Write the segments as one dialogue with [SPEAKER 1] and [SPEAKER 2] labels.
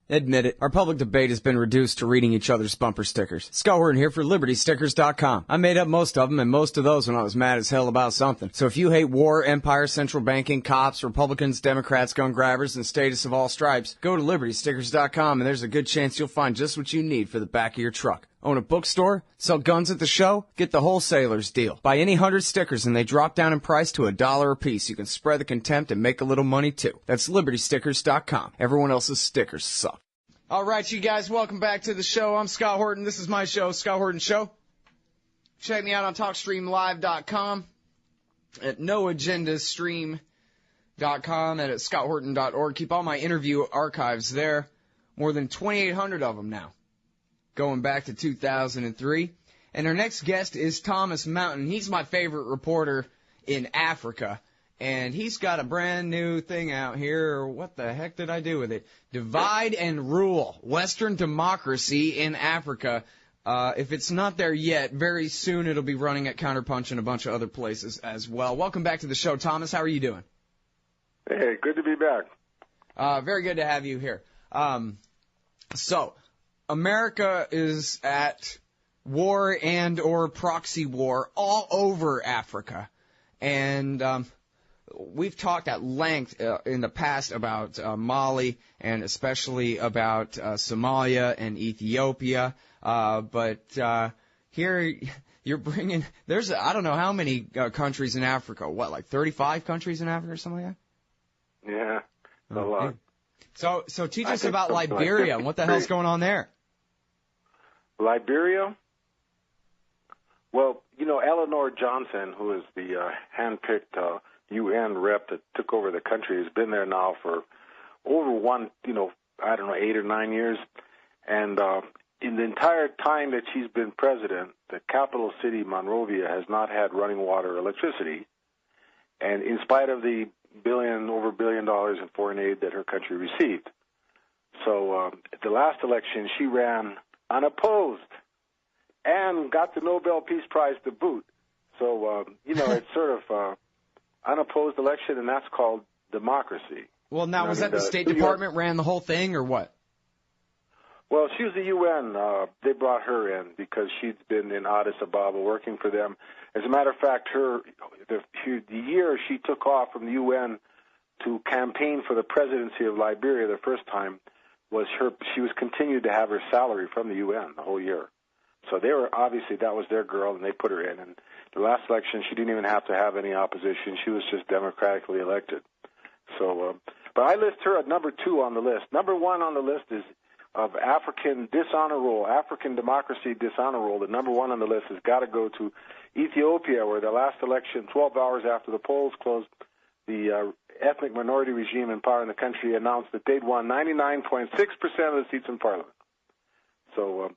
[SPEAKER 1] Admit it, our public debate has been reduced to reading each other's bumper stickers. Scott Horton here for LibertyStickers.com. I made up most of them, and most of those when I was mad as hell about something. So if you hate war, empire, central banking, cops, Republicans, Democrats, gun grabbers, and statists of all stripes, go to LibertyStickers.com, and there's a good chance you'll find just what you need for the back of your truck. Own a bookstore? Sell guns at the show? Get the wholesaler's deal. Buy any 100 stickers and they drop down in price to $1 a piece. You can spread the contempt and make a little money too. That's LibertyStickers.com. Everyone else's stickers suck. All right, you guys, welcome back to the show. I'm Scott Horton. This is my show, Scott Horton Show. Check me out on TalkStreamLive.com, at NoAgendastream.com, and at ScottHorton.org. Keep all my interview archives there. More than 2,800 of them now, going back to 2003. And our next guest is Thomas Mountain. He's my favorite reporter in Africa. And he's got a brand new thing out here. What the heck did I do with it? Divide and Rule, Western Democracy in Africa. If it's not there yet, very soon it'll be running at Counterpunch and a bunch of other places as well. Welcome back to the show, Thomas. How are you doing?
[SPEAKER 2] Hey, good to be back.
[SPEAKER 1] Very good to have you here. So, America is at war and or proxy war all over Africa. And we've talked at length in the past about Mali and especially about Somalia and Ethiopia. But here you're bringing, there's, I don't know how many countries in Africa. What, like 35 countries in Africa or something like that?
[SPEAKER 2] Yeah, a lot.
[SPEAKER 1] So teach us about Liberia and what the hell's going on there.
[SPEAKER 2] Liberia? Well, you know, Eleanor Johnson, who is the hand-picked UN rep that took over the country, has been there now for over 8 or 9 years. And in the entire time that she's been president, the capital city, Monrovia, has not had running water or electricity. And in spite of the over $1 billion in foreign aid that her country received. So at the last election, she ran unopposed and got the Nobel Peace Prize to boot. So, it's sort of unopposed election, and that's called democracy.
[SPEAKER 1] Well, now, was that the State Department ran the whole thing, or what?
[SPEAKER 2] Well, she was the UN. They brought her in because she'd been in Addis Ababa working for them. As a matter of fact, the year she took off from the UN to campaign for the presidency of Liberia the first time she was continued to have her salary from the UN the whole year. So they were, obviously, that was their girl, and they put her in. And the last election, she didn't even have to have any opposition. She was just democratically elected. So, but I list her at number 2 on the list. Number 1 on the list is of African dishonor roll, African democracy dishonor roll. The number 1 on the list has got to go to Ethiopia, where the last election, 12 hours after the polls closed, the ethnic minority regime in power in the country announced that they'd won 99.6% of the seats in parliament. So,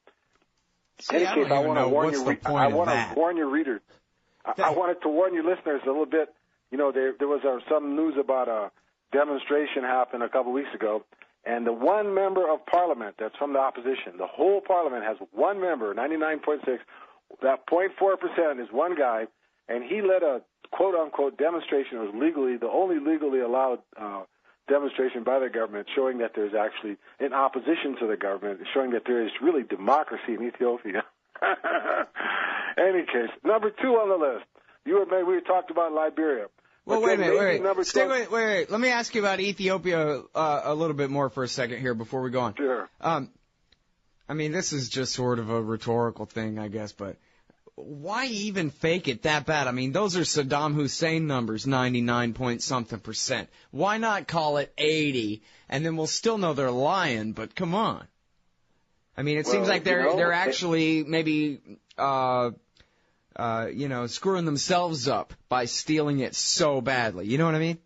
[SPEAKER 2] in any case, I want to warn your readers. I wanted to warn your listeners a little bit. You know, there was some news about a demonstration happened a couple weeks ago, and the one member of parliament that's from the opposition, the whole parliament has one member, 99.6. That 0.4% is one guy, and he led a quote-unquote demonstration. It was the only legally allowed demonstration by the government, showing that there's actually, in opposition to the government, showing that there is really democracy in Ethiopia. Any case, number 2 on the list. We talked about Liberia.
[SPEAKER 1] Well, wait a minute. Wait. Let me ask you about Ethiopia a little bit more for a second here before we go on.
[SPEAKER 2] Sure.
[SPEAKER 1] I mean, this is just sort of a rhetorical thing, I guess, but why even fake it that bad? I mean, those are Saddam Hussein numbers, 99-point-something%. Why not call it 80, and then we'll still know they're lying, but come on. I mean, it seems like they're actually maybe, screwing themselves up by stealing it so badly. You know what I mean?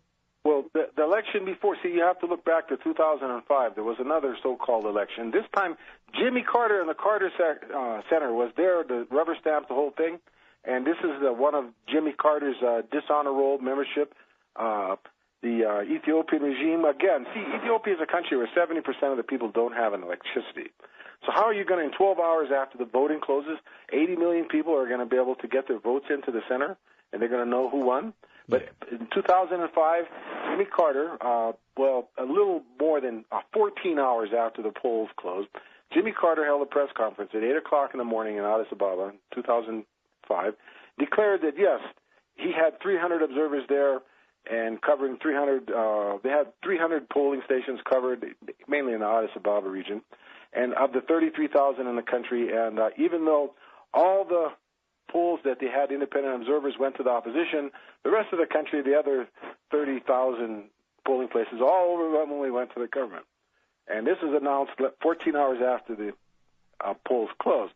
[SPEAKER 2] Well, the election before, you have to look back to 2005. There was another so-called election. This time, Jimmy Carter and the Carter Center was there to rubber stamp the whole thing. And this is one of Jimmy Carter's dishonor roll membership. The Ethiopian regime, again, Ethiopia is a country where 70% of the people don't have an electricity. So how are you going to, in 12 hours after the voting closes, 80 million people are going to be able to get their votes into the center, and they're going to know who won? But in 2005, Jimmy Carter, a little more than 14 hours after the polls closed, Jimmy Carter held a press conference at 8 o'clock in the morning in Addis Ababa in 2005, declared that, yes, he had 300 observers there and covering 300, they had 300 polling stations covered, mainly in the Addis Ababa region, and of the 33,000 in the country. And even though all the polls that they had independent observers went to the opposition, the rest of the country, the other 30,000 polling places, all overwhelmingly went to the government. And this was announced 14 hours after the polls closed.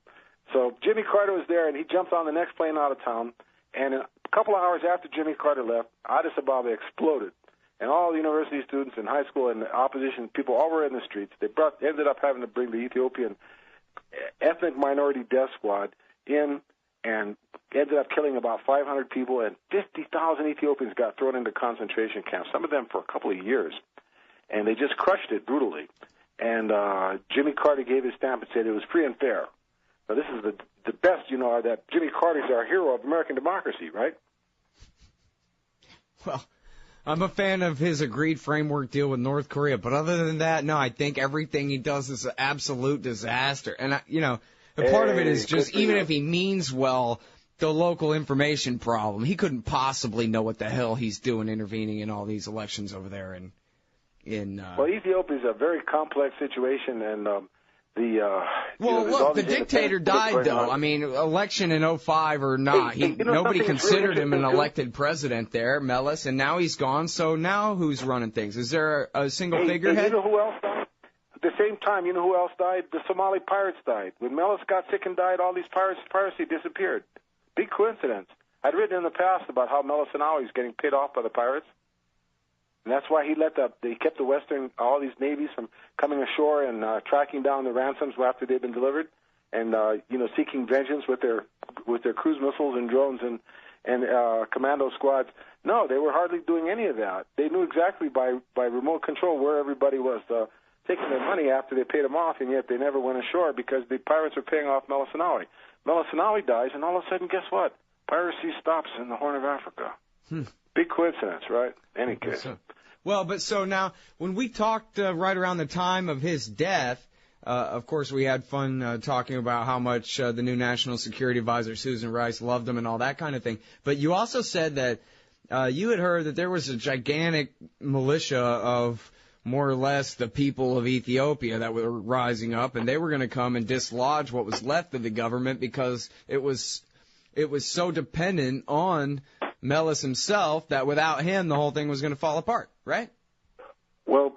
[SPEAKER 2] So Jimmy Carter was there, and he jumped on the next plane out of town. And a couple of hours after Jimmy Carter left, Addis Ababa exploded. And all the university students and high school and opposition people all were in the streets. They ended up having to bring the Ethiopian ethnic minority death squad in and ended up killing about 500 people, and 50,000 Ethiopians got thrown into concentration camps, some of them for a couple of years. And they just crushed it brutally. And Jimmy Carter gave his stamp and said it was free and fair. Now, this is the best, that Jimmy Carter's our hero of American democracy, right?
[SPEAKER 1] Well, I'm a fan of his agreed framework deal with North Korea, but other than that, no, I think everything he does is an absolute disaster. And, part of it is just, even if he means well, the local information problem. He couldn't possibly know what the hell he's doing intervening in all these elections over there. Well,
[SPEAKER 2] Ethiopia is a very complex situation, and
[SPEAKER 1] the dictator died, though. I mean, election in 2005 or not, nobody considered him an elected president there, Meles, and now he's gone. So now who's running things? Is there a single figurehead?
[SPEAKER 2] You know who else died? At the same time, you know who else died? The Somali pirates died. When Meles got sick and died, all these piracy disappeared. Big coincidence. I'd written in the past about how Meles Zenawi is getting paid off by the pirates. And that's why they kept all these navies from coming ashore and tracking down the ransoms after they've been delivered, and seeking vengeance with their cruise missiles and drones and commando squads. No, they were hardly doing any of that. They knew exactly by remote control where everybody was taking their money after they paid them off, and yet they never went ashore because the pirates were paying off Meles Zenawi. Meles Zenawi dies, and all of a sudden, guess what? Piracy stops in the Horn of Africa. Big coincidence, right? Any case.
[SPEAKER 1] Well, but so now, when we talked right around the time of his death, of course, we had fun talking about how much the new National Security Advisor, Susan Rice, loved him and all that kind of thing. But you also said that you had heard that there was a gigantic militia of more or less the people of Ethiopia that were rising up, and they were going to come and dislodge what was left of the government because it was so dependent on Meles himself that without him the whole thing was going to fall apart, right?
[SPEAKER 2] Well,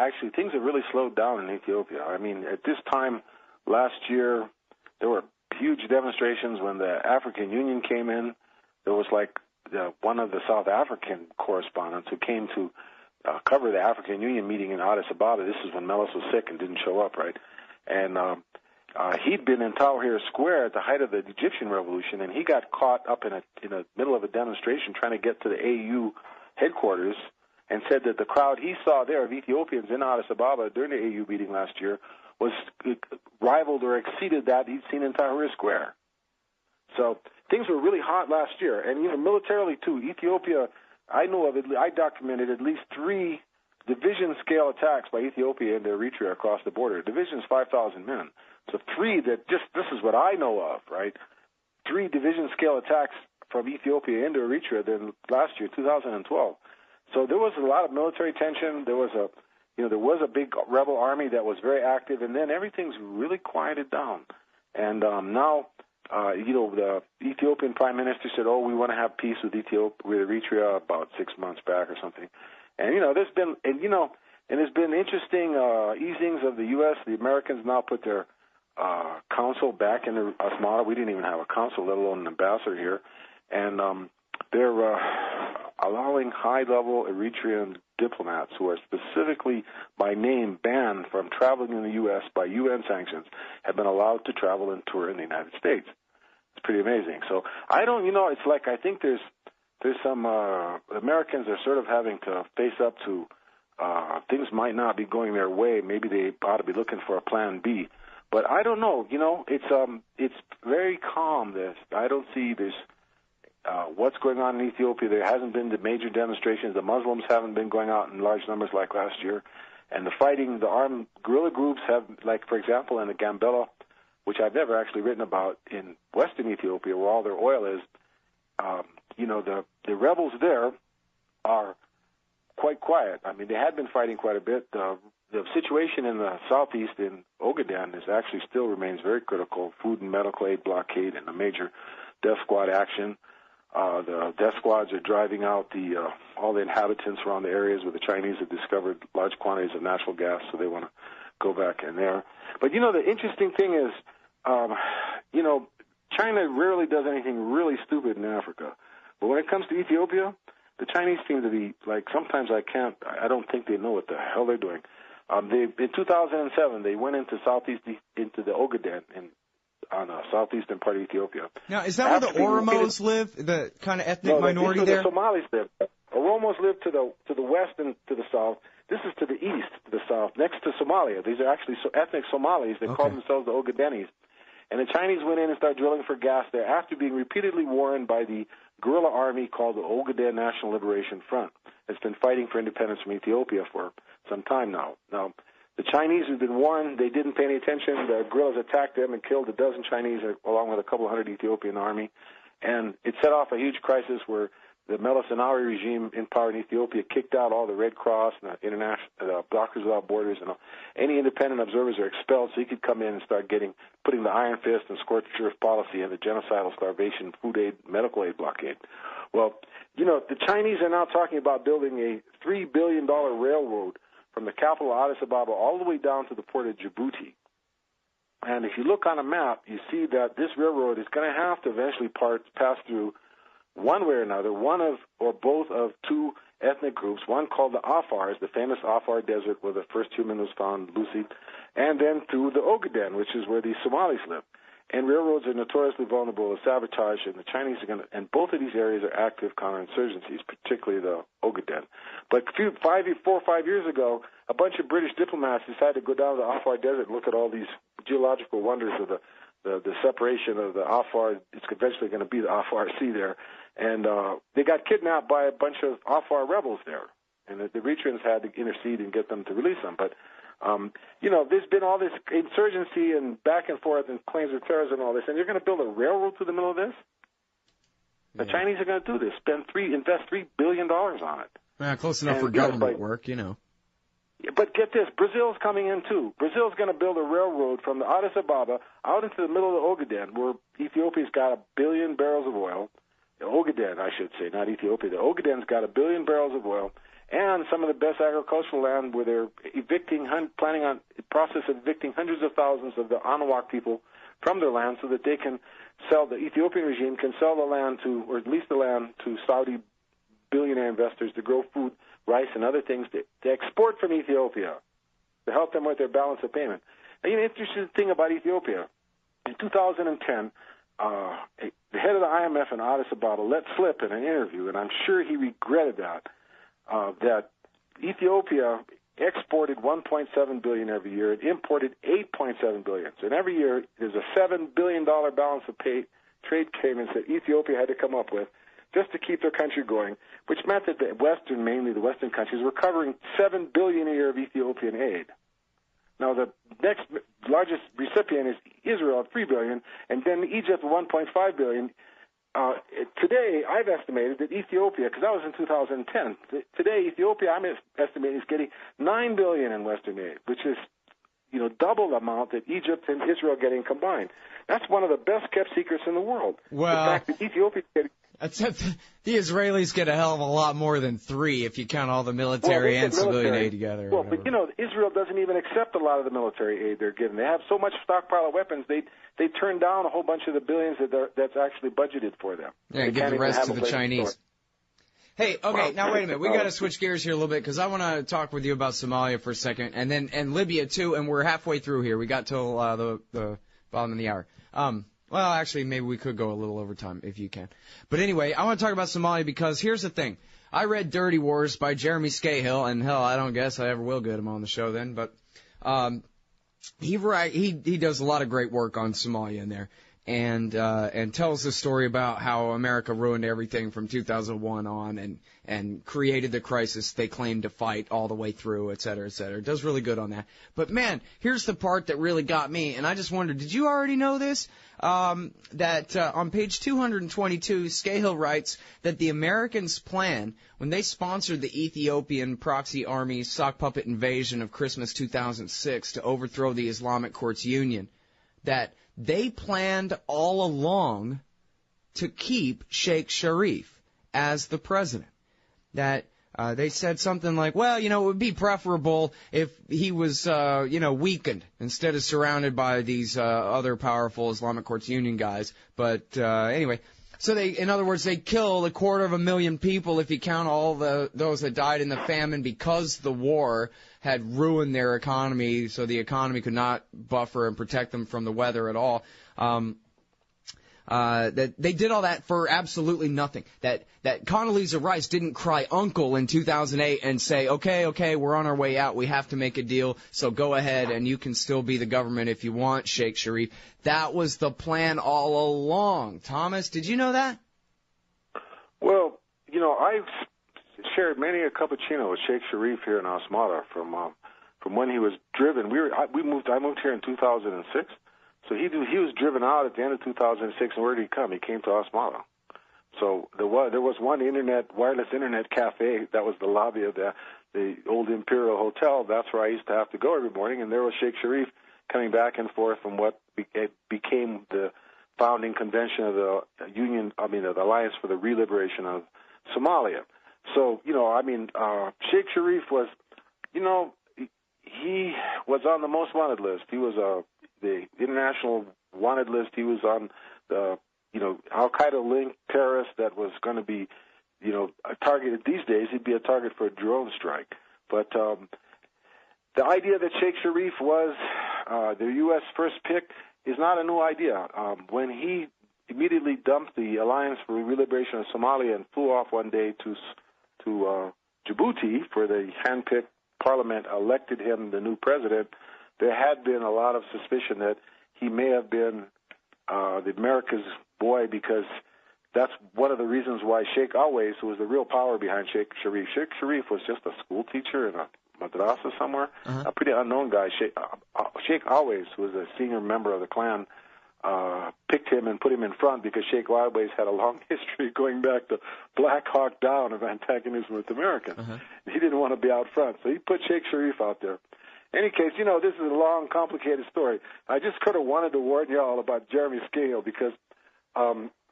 [SPEAKER 2] actually things have really slowed down in Ethiopia. I mean, at this time last year, there were huge demonstrations when the African Union came in. There was one of the South African correspondents who came to cover the African Union meeting in Addis Ababa. This is when Meles was sick and didn't show up, right? And he'd been in Tahrir Square at the height of the Egyptian Revolution, and he got caught up in the middle of a demonstration trying to get to the AU headquarters, and said that the crowd he saw there of Ethiopians in Addis Ababa during the AU meeting last year was rivaled or exceeded that he'd seen in Tahrir Square. So things were really hot last year, and militarily too. Ethiopia, I documented at least 3 division-scale attacks by Ethiopia into Eritrea across the border. Division's 5,000 men. So 3 this is what I know of, right? 3 division-scale attacks from Ethiopia into Eritrea than last year, 2012. So there was a lot of military tension. There was a big rebel army that was very active, and then everything's really quieted down. And now, the Ethiopian prime minister said, "Oh, we want to have peace with Eritrea," about 6 months back or something. And there's been interesting easings of the U.S. The Americans now put their consul back in Asmara. We didn't even have a consul, let alone an ambassador here, and they're allowing high-level Eritrean diplomats who are specifically by name banned from traveling in the U.S. by UN sanctions have been allowed to travel and tour in the United States. It's pretty amazing. So I don't, it's like I think there's some Americans are sort of having to face up to things might not be going their way. Maybe they ought to be looking for a plan B. But I don't know. It's very calm. I don't see this. what's going on in Ethiopia. There hasn't been the major demonstrations. The Muslims haven't been going out in large numbers like last year. And the fighting, the armed guerrilla groups have, like, for example, in the Gambela, which I've never actually written about, in western Ethiopia, where all their oil is, the rebels there are quite quiet. I mean, they had been fighting quite a bit. The situation in the southeast in Ogaden is actually still remains very critical. Food and medical aid blockade and a major death squad action. The death squads are driving out all the inhabitants around the areas where the Chinese have discovered large quantities of natural gas, so they want to go back in there. But, the interesting thing is, China rarely does anything really stupid in Africa. But when it comes to Ethiopia, the Chinese seem to be, like, sometimes I don't think they know what the hell they're doing. In 2007, they went into the Ogaden on the southeastern part of Ethiopia.
[SPEAKER 1] Now, is that where the Oromos live, the kind of ethnic minority there?
[SPEAKER 2] No, the Somalis live. Oromos live to the west and to the south. This is to the east, to the south, next to Somalia. These are actually ethnic Somalis. They call themselves the Ogadenis. And the Chinese went in and started drilling for gas there after being repeatedly warned by the guerrilla army called the Ogaden National Liberation Front. It's been fighting for independence from Ethiopia for some time now. Now, the Chinese have been warned. They didn't pay any attention. The guerrillas attacked them and killed a dozen Chinese along with a couple hundred Ethiopian army. And it set off a huge crisis where the Zenawi regime in power in Ethiopia kicked out all the Red Cross and the international Doctors Without Borders, and any independent observers are expelled, so he could come in and start putting the iron fist and scorched earth policy and the genocidal starvation, food aid, medical aid blockade. Well, the Chinese are now talking about building a $3 billion railroad from the capital Addis Ababa all the way down to the port of Djibouti. And if you look on a map, you see that this railroad is going to have to eventually pass through, one way or another, one of or both of two ethnic groups, one called the Afars, the famous Afar Desert where the first human was found, Lucy, and then through the Ogaden, which is where the Somalis live. And railroads are notoriously vulnerable to sabotage, and the Chinese are going to, and both of these areas are active counterinsurgencies, particularly the Ogaden. But 4 or 5 years ago, a bunch of British diplomats decided to go down to the Afar Desert and look at all these geological wonders of the separation of the Afar. It's eventually going to be the Afar Sea there. And they got kidnapped by a bunch of Afar rebels there. And the Eritreans had to intercede and get them to release them. But, there's been all this insurgency and back and forth and claims of terrorism and all this. And you're going to build a railroad through the middle of this? The Chinese are going to do this, invest $3 billion on it.
[SPEAKER 1] Yeah, close enough for government work,
[SPEAKER 2] But get this, Brazil's coming in too. Brazil's going to build a railroad from the Addis Ababa out into the middle of the Ogaden, where Ethiopia's got 1 billion barrels of oil. The Ogaden, I should say, not Ethiopia. The Ogaden's got 1 billion barrels of oil and some of the best agricultural land where they're planning on the process of evicting hundreds of thousands of the Anuak people from their land so that they can the Ethiopian regime can sell the land or lease the land to Saudi billionaire investors to grow food, rice, and other things to export from Ethiopia to help them with their balance of payment. Now, the interesting thing about Ethiopia, in 2010, the head of the IMF in Addis Ababa let slip in an interview, and I'm sure he regretted that Ethiopia exported $1.7 billion every year and imported $8.7 billion. So in every year, there's a $7 billion balance of trade payments that Ethiopia had to come up with just to keep their country going, which meant that mainly the Western countries, were covering $7 billion a year of Ethiopian aid. Now, the next largest recipient is Israel at $3 billion, and then Egypt at $1.5 billion. Today, I've estimated that Ethiopia, because that was in 2010, today Ethiopia, I'm estimating, is getting $9 billion in Western aid, which is, double the amount that Egypt and Israel are getting combined. That's one of the best-kept secrets in the world.
[SPEAKER 1] Well,
[SPEAKER 2] the fact that Ethiopia is getting...
[SPEAKER 1] The Israelis get a hell of a lot more than 3 if you count all the military and civilian aid together.
[SPEAKER 2] Well, but Israel doesn't even accept a lot of the military aid they're given. They have so much stockpile of weapons, they turn down a whole bunch of the billions that's actually budgeted for them.
[SPEAKER 1] Yeah, and give the rest to the Chinese. Hey, okay, now wait a minute. We got to switch gears here a little bit because I want to talk with you about Somalia for a second, and Libya too. And we're halfway through here. We got till the bottom of the hour. Well, actually, maybe we could go a little over time if you can. But anyway, I want to talk about Somalia because here's the thing. I read Dirty Wars by Jeremy Scahill, and hell, I don't guess I ever will get him on the show then. But he does a lot of great work on Somalia in there. and tells the story about how America ruined everything from 2001 on and created the crisis they claimed to fight all the way through, et cetera, et cetera. It does really good on that. But, man, here's the part that really got me, and I just wondered, did you already know this? That on page 222, Scahill writes that the Americans' plan, when they sponsored the Ethiopian proxy army's sock puppet invasion of Christmas 2006 to overthrow the Islamic Courts Union, that they planned all along to keep Sheikh Sharif as the president. That they said something like, well, it would be preferable if he was, weakened instead of surrounded by these other powerful Islamic Courts Union guys. But anyway, so in other words, they killed 250,000 people if you count all those that died in the famine because the war had ruined their economy, so the economy could not buffer and protect them from the weather at all. That they did all that for absolutely nothing. That Condoleezza Rice didn't cry uncle in 2008 and say, okay, we're on our way out. We have to make a deal, so go ahead and you can still be the government if you want, Sheikh Sharif. That was the plan all along. Thomas, did you know that?
[SPEAKER 2] Well, I've shared many a cappuccino with Sheikh Sharif here in Asmara from when he was driven. I moved here in 2006. So he was driven out at the end of 2006, and where did he come? He came to Asmara. So there was one wireless internet cafe that was the lobby of the old Imperial Hotel. That's where I used to have to go every morning, and there was Sheikh Sharif coming back and forth from what became the founding convention of the the Alliance for the Re-Liberation of Somalia. So Sheikh Sharif was, he was on the most wanted list. He was the international wanted list. He was on the, Al-Qaeda-linked terrorist that was going to be, targeted these days. He'd be a target for a drone strike. But the idea that Sheikh Sharif was the U.S. first pick is not a new idea. When he immediately dumped the Alliance for Re-Liberation of Somalia and flew off one day to Djibouti for the hand-picked parliament elected him the new president, there had been a lot of suspicion that he may have been the America's boy, because that's one of the reasons why Sheikh Always, who was the real power behind Sheikh Sharif. Sheikh Sharif was just a school teacher in a madrasa somewhere, a pretty unknown guy. Sheikh Always, who was a senior member of the clan, picked him and put him in front because Sheikh Always had a long history going back to Black Hawk Down of antagonism with Americans. He didn't want to be out front, so he put Sheikh Sharif out there. In any case, this is a long, complicated story. I just could have wanted to warn you all about Jeremy Scahill because,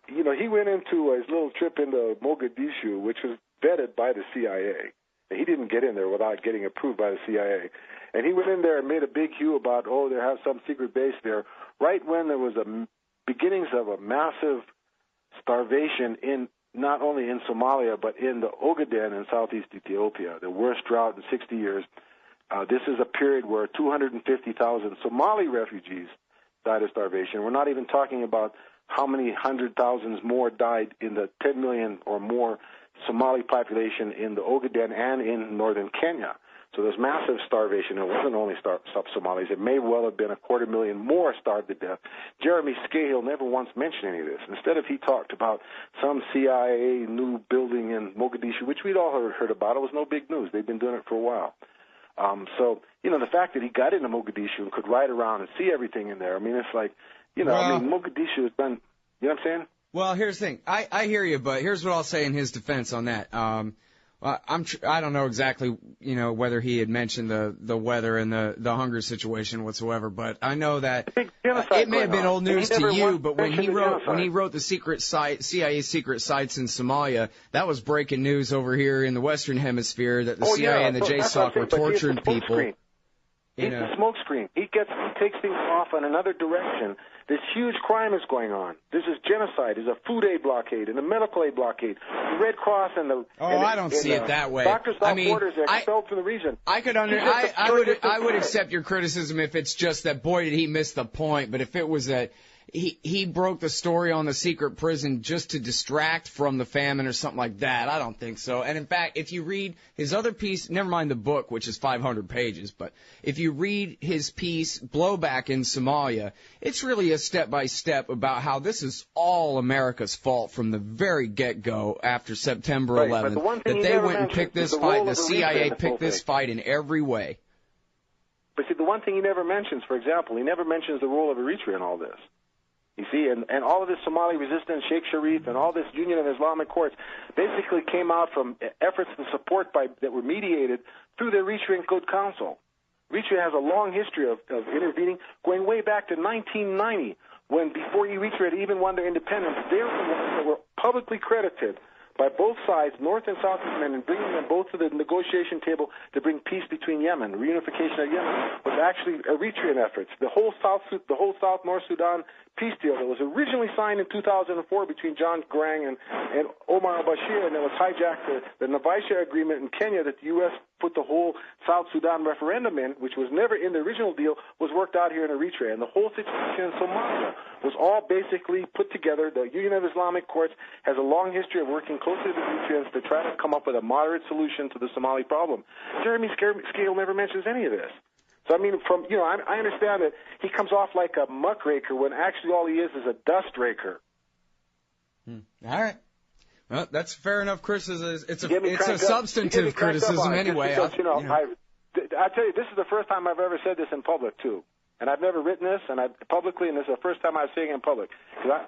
[SPEAKER 2] he went into his little trip into Mogadishu, which was vetted by the CIA. He didn't get in there without getting approved by the CIA. And he went in there and made a big hue about, they have some secret base there, right when there was beginnings of a massive starvation not only in Somalia, but in the Ogaden in southeast Ethiopia, the worst drought in 60 years. This is a period where 250,000 Somali refugees died of starvation. We're not even talking about how many hundred thousands more died in the 10 million or more Somali population in the Ogaden and in northern Kenya. So there's massive starvation. It wasn't only Somalis. It may well have been 250,000 more starved to death. Jeremy Scahill never once mentioned any of this. Instead, he talked about some CIA new building in Mogadishu, which we'd all heard about. It was no big news. They've been doing it for a while. The fact that he got into Mogadishu and could ride around and see everything in there, it's like, Mogadishu has been, you know what I'm saying?
[SPEAKER 1] Well, here's the thing. I hear you, but here's what I'll say in his defense on that. I don't know exactly, whether he had mentioned the weather and the hunger situation whatsoever, but I know that it may have been old news to you, but when he wrote the CIA secret sites in Somalia, that was breaking news over here in the Western Hemisphere that the CIA and the JSOC were torturing people.
[SPEAKER 2] He's the smoke screen. He takes things off in another direction. This huge crime is going on. This is genocide. There's a food aid blockade and a medical aid blockade. The Red Cross and the
[SPEAKER 1] I don't see it that way.
[SPEAKER 2] Doctors Without Borders are expelled from the region.
[SPEAKER 1] I would accept your criticism if it's just that boy did he miss the point. But if it was that he broke the story on the secret prison just to distract from the famine or something like that. I don't think so. And in fact, if you read his other piece, never mind the book, which is 500 pages, but if you read his piece, Blowback in Somalia, it's really a step-by-step about how this is all America's fault from the very get-go after September 11th, that they went and picked this fight, the CIA picked this fight in every way.
[SPEAKER 2] But see, the one thing he never mentions, for example, he never mentions the role of Eritrea in all this. You see, and all of this Somali resistance, Sheikh Sharif, and all this Union of Islamic Courts basically came out from efforts to support that were mediated through the Eritrean Good Council. Eritrea has a long history of intervening, going way back to 1990, when before Eritrea had even won their independence, they were the ones that were publicly credited by both sides, North and South Yemen, and bringing them both to the negotiation table to bring peace between Yemen. Reunification of Yemen was actually Eritrean efforts. The whole South North Sudan peace deal that was originally signed in 2004 between John Garang and Omar al-Bashir, and it was hijacked the Navaisha agreement in Kenya that the U.S. put the whole South Sudan referendum in, which was never in the original deal, was worked out here in Eritrea. And the whole situation in Somalia was all basically put together. The Union of Islamic Courts has a long history of working closely with the Eritreans to try to come up with a moderate solution to the Somali problem. Jeremy Scahill never mentions any of this. So, I mean, I understand that he comes off like a muckraker when actually all he is a dust raker.
[SPEAKER 1] All right. Well, that's fair enough criticism. It's a substantive criticism anyway.
[SPEAKER 2] Because, I tell you, this is the first time I've ever said this in public, too. And I've never written this publicly, and this is the first time I was saying it in public.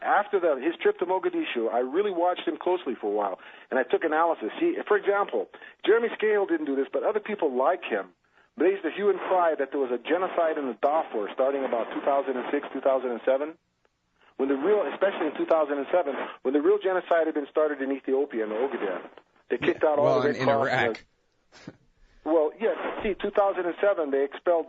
[SPEAKER 2] After his trip to Mogadishu, I really watched him closely for a while, and I took analysis. For example, Jeremy Scahill didn't do this, but other people like him raised a hue and cry that there was a genocide in the Darfur starting about 2006, 2007, when especially in 2007, when the real genocide had been started in Ethiopia, in Ogaden. They kicked out all the Red Cross.
[SPEAKER 1] Iraq.
[SPEAKER 2] Well, yes. See, 2007, the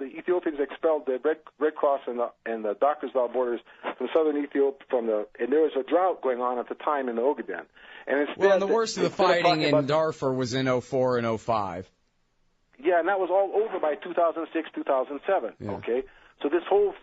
[SPEAKER 2] Ethiopians expelled the Red Cross and the Doctors Without Borders from southern Ethiopia, and there was a drought going on at the time in the Ogaden. And
[SPEAKER 1] the worst of the fighting in Darfur was in 04 and 05.
[SPEAKER 2] Yeah, and that was all over by 2006, 2007. Yeah. Okay, so this whole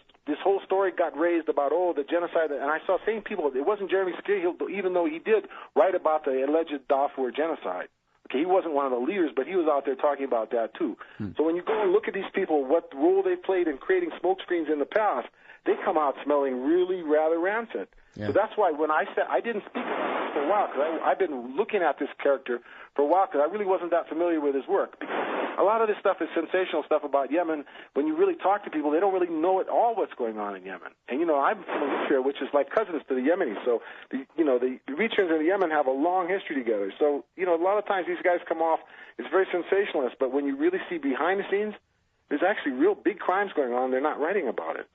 [SPEAKER 2] story got raised about the genocide, and I saw same people. It wasn't Jeremy Scahill, even though he did write about the alleged Darfur genocide. Okay, he wasn't one of the leaders, but he was out there talking about that too. So when you go and look at these people, what role they played in creating smokescreens in the past, they come out smelling really rather rancid. Yeah. So that's why when I said I didn't speak about this for a while, because I've been looking at this character for a while, because I really wasn't that familiar with his work. Because a lot of this stuff is sensational stuff about Yemen. When you really talk to people, they don't really know at all what's going on in Yemen. And I'm from Eritrea, which is like cousins to the Yemenis. So the Eritreans and the Yemen have a long history together. So a lot of times these guys come off as very sensationalist, but when you really see behind the scenes, there's actually real big crimes going on. They're not writing about it.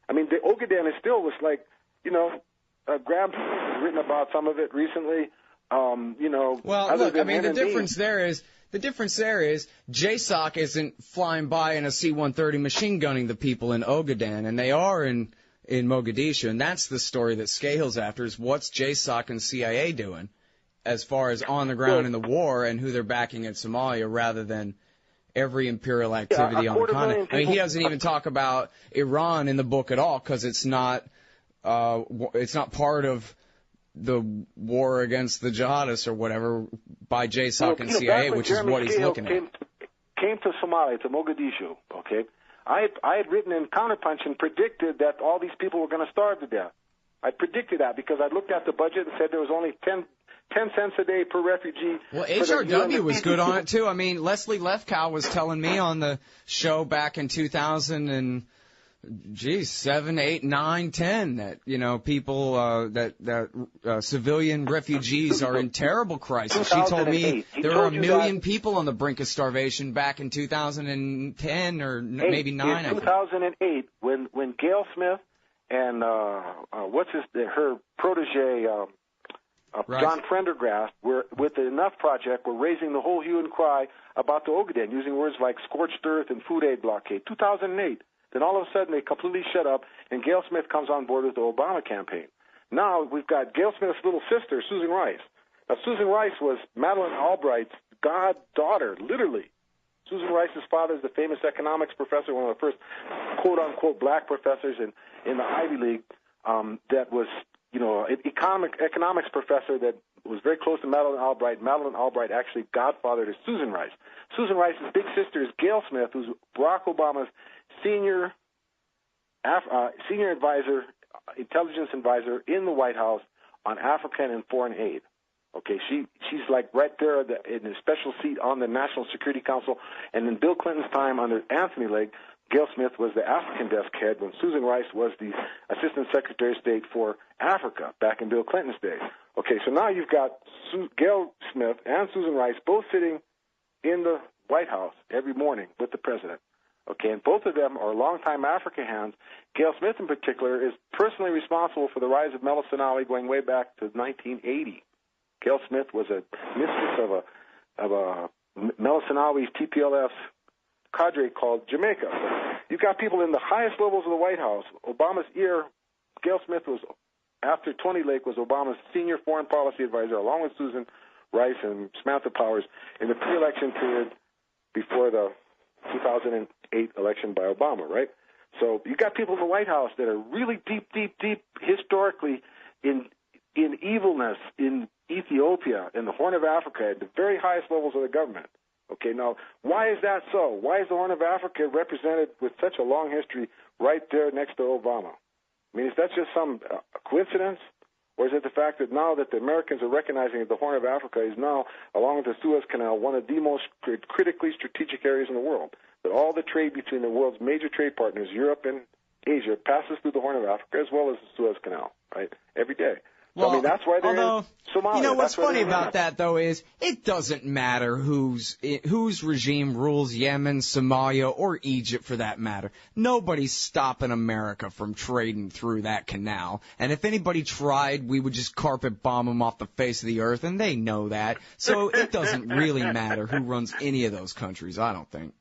[SPEAKER 2] I mean, the Ogaden is still was like, Graham has written about some of it recently.
[SPEAKER 1] Well, look, I mean, the difference there is JSOC isn't flying by in a C-130 machine gunning the people in Ogaden, and they are in Mogadishu, and that's the story that Scahill's after, is what's JSOC and CIA doing as far as on the ground in the war and who they're backing in Somalia rather than every imperial activity on the continent. I mean, he doesn't even talk about Iran in the book at all because it's not part of the war against the jihadists or whatever by JSOC and CIA, which is what he's looking at.
[SPEAKER 2] Came to Somalia, to Mogadishu, okay? I had written in Counterpunch and predicted that all these people were going to starve to death. I predicted that because I looked at the budget and said there was only 10 cents a day per refugee.
[SPEAKER 1] Well, HRW was good on it, too. I mean, Leslie Lefkow was telling me on the show back in 2000 and 7, 8, 9, 10 that, people, civilian refugees are in terrible crisis. She told me there were 1 million people on the brink of starvation back in 2010 or maybe 9.
[SPEAKER 2] In 2008, when Gail Smith and, her protege, John Prendergast, were with the Enough Project, were raising the whole hue and cry about the Ogaden, using words like scorched earth and food aid blockade. 2008. Then all of a sudden they completely shut up, and Gail Smith comes on board with the Obama campaign. Now we've got Gail Smith's little sister, Susan Rice. Now Susan Rice was Madeleine Albright's goddaughter, literally. Susan Rice's father is the famous economics professor, one of the first quote-unquote black professors in the Ivy League. that was, an economics professor that was very close to Madeleine Albright. Madeleine Albright actually godfathered to Susan Rice. Susan Rice's big sister is Gail Smith, who's Barack Obama's senior advisor, intelligence advisor in the White House on African and foreign aid. Okay, she's like right there in a special seat on the National Security Council. And in Bill Clinton's time under Anthony Legg, Gail Smith was the African desk head when Susan Rice was the Assistant Secretary of State for Africa back in Bill Clinton's days. Okay, so now you've got Gail Smith and Susan Rice both sitting in the White House every morning with the president. Okay, and both of them are longtime Africa hands. Gail Smith, in particular, is personally responsible for the rise of Melo Zenawi going way back to 1980. Gail Smith was a mistress of a Melo Zenawi's TPLF's cadre called Jamaica. You've got people in the highest levels of the White House. Obama's ear, Gail Smith was, after Tony Lake, was Obama's senior foreign policy advisor, along with Susan Rice and Samantha Powers, in the pre-election period before the 2008 election by Obama, right? So you got people in the White House that are really deep historically in evilness in Ethiopia, in the Horn of Africa, at the very highest levels of the government. Okay, now, why is that so? Why is the Horn of Africa represented with such a long history right there next to Obama? I mean, is that just some coincidence? Or is it the fact that now that the Americans are recognizing that the Horn of Africa is now, along with the Suez Canal, one of the most critically strategic areas in the world, that all the trade between the world's major trade partners, Europe and Asia, passes through the Horn of Africa as well as the Suez Canal, right, every day.
[SPEAKER 1] Well,
[SPEAKER 2] I mean, that's why they're in Somalia.
[SPEAKER 1] You know, what's funny about that, though, is it doesn't matter whose regime rules Yemen, Somalia, or Egypt, for that matter. Nobody's stopping America from trading through that canal. And if anybody tried, we would just carpet bomb them off the face of the earth, and they know that. So it doesn't really matter who runs any of those countries, I don't think.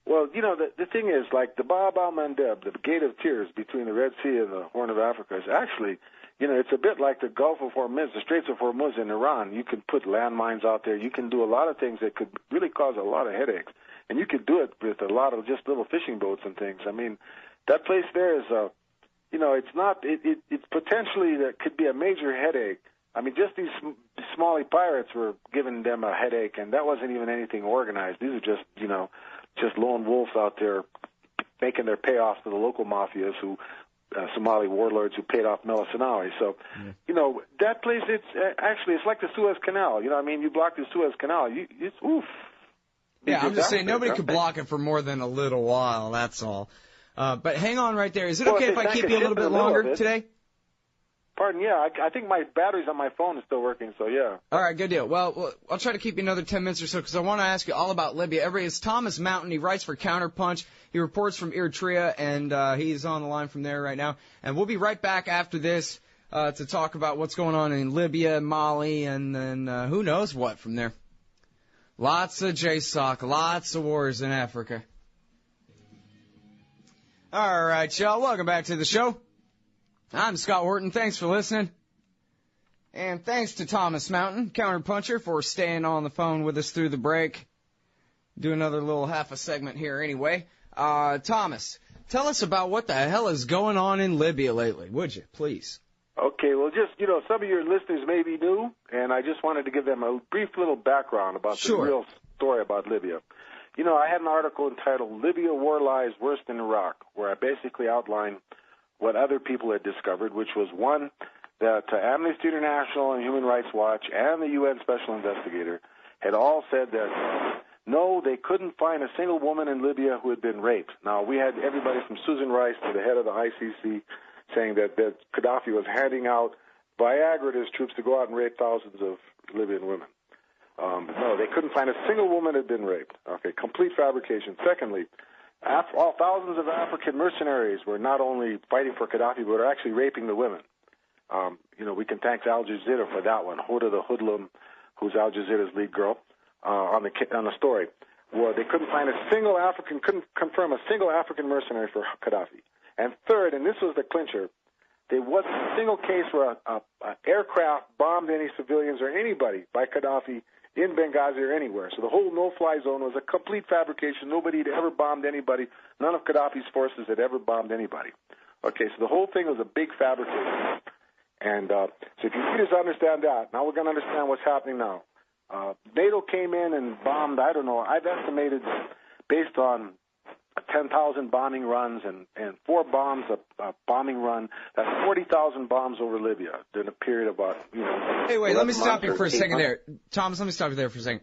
[SPEAKER 2] Well, you know, the thing is, like the Bab al-Mandeb, the Gate of Tears between the Red Sea and the Horn of Africa, is actually, you know, it's a bit like the Gulf of Hormuz, the Straits of Hormuz in Iran. You can put landmines out there. You can do a lot of things that could really cause a lot of headaches. And you could do it with a lot of just little fishing boats and things. I mean, that place there is, you know, it's not, it's potentially, that could be a major headache. I mean, just these Somali pirates were giving them a headache, and that wasn't even anything organized. These are just, you know, just lone wolves out there making their payoffs to the local mafias who, Somali warlords who paid off Melo Zenawi. So, you know, that place, it's actually, it's like the Suez Canal. You know what I mean? You block the Suez Canal, it's oof.
[SPEAKER 1] Yeah, I'm just saying nobody could block it for more than a little while, that's all. But hang on right there. Is it okay if I keep you a little bit longer today?
[SPEAKER 2] Pardon, yeah. I think my batteries on my phone is still working, so yeah.
[SPEAKER 1] All right, good deal. Well, I'll try to keep you another 10 minutes or so because I want to ask you all about Libya. It's Thomas Mountain. He writes for Counterpunch. He reports from Eritrea, and he's on the line from there right now. And we'll be right back after this to talk about what's going on in Libya, Mali, and then who knows what from there. Lots of JSOC, lots of wars in Africa. All right, y'all. Welcome back to the show. I'm Scott Horton. Thanks for listening. And thanks to Thomas Mountain, Counterpuncher, for staying on the phone with us through the break. Do another little half a segment here anyway. Thomas, tell us about what the hell is going on in Libya lately, would you, please?
[SPEAKER 2] Okay, well, just, you know, some of your listeners may be new, and I just wanted to give them a brief little background about the real story about Libya. You know, I had an article entitled Libya War Lies Worse Than Iraq, where I basically outlined what other people had discovered, which was, one, that Amnesty International and Human Rights Watch and the UN Special Investigator had all said that, no, they couldn't find a single woman in Libya who had been raped. Now, we had everybody from Susan Rice to the head of the ICC saying that Gaddafi was handing out Viagra to his troops to go out and rape thousands of Libyan women. No, they couldn't find a single woman had been raped. Okay, complete fabrication. Secondly, all thousands of African mercenaries were not only fighting for Gaddafi, but were actually raping the women. You know, we can thank Al Jazeera for that one. Hoda the Hoodlum, who's Al Jazeera's lead girl, on the story. Well, they couldn't find couldn't confirm a single African mercenary for Gaddafi. And third, and this was the clincher, there wasn't a single case where an aircraft bombed any civilians or anybody by Gaddafi in Benghazi or anywhere. So the whole no-fly zone was a complete fabrication. Nobody had ever bombed anybody. None of Gaddafi's forces had ever bombed anybody. Okay, so the whole thing was a big fabrication. And so if you need to understand that, now we're going to understand what's happening now. NATO came in and bombed, I don't know, I've estimated based on 10,000 bombing runs and 4 bombs a bombing run. That's 40,000 bombs over Libya in a period of about,
[SPEAKER 1] Hey, wait, let me stop you for a second there. Thomas, let me stop you there for a second.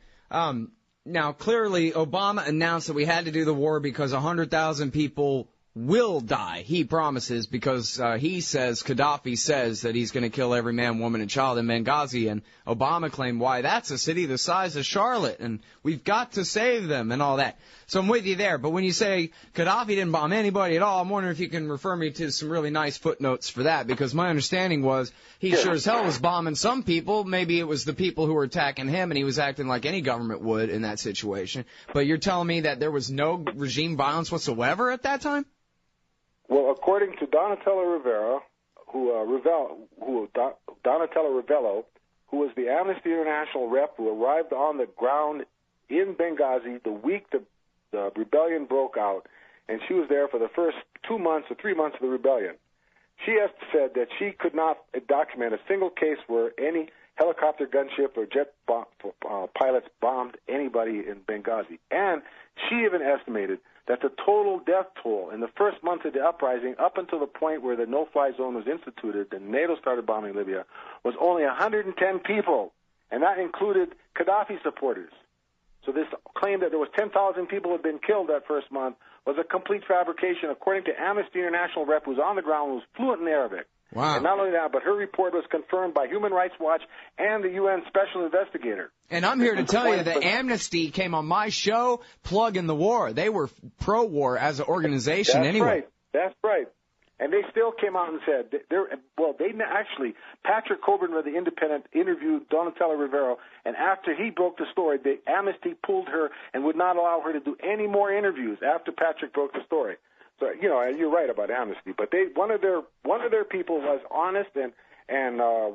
[SPEAKER 1] Now, clearly, Obama announced that we had to do the war because 100,000 people will die. He promises because he says, Gaddafi says that he's going to kill every man, woman, and child in Benghazi. And Obama claimed, why, that's a city the size of Charlotte, and we've got to save them and all that. So I'm with you there. But when you say Gaddafi didn't bomb anybody at all, I'm wondering if you can refer me to some really nice footnotes for that, because my understanding was he sure as hell was bombing some people. Maybe it was the people who were attacking him, and he was acting like any government would in that situation. But you're telling me that there was no regime violence whatsoever at that time?
[SPEAKER 2] Well, according to Donatella Rivera, Donatella Rivello, who was the Amnesty International rep who arrived on the ground in Benghazi the week the rebellion broke out, and she was there for the first 2 months or 3 months of the rebellion. She has said that she could not document a single case where any helicopter gunship or jet pilots bombed anybody in Benghazi. And she even estimated that the total death toll in the first month of the uprising, up until the point where the no-fly zone was instituted and NATO started bombing Libya, was only 110 people, and that included Gaddafi supporters. So this claim that there was 10,000 people who had been killed that first month was a complete fabrication, according to Amnesty International rep who's on the ground, who was fluent in Arabic.
[SPEAKER 1] Wow.
[SPEAKER 2] And not only that, but her report was confirmed by Human Rights Watch and the UN Special Investigator.
[SPEAKER 1] And I'm here to tell you that Amnesty came on my show plugging the war. They were pro-war as an organization anyway.
[SPEAKER 2] That's right. And they still came out and said, Patrick Coburn of The Independent interviewed Donatella Rivera, and after he broke the story, the Amnesty pulled her and would not allow her to do any more interviews after Patrick broke the story. So, you're right about Amnesty, but one of their people was honest and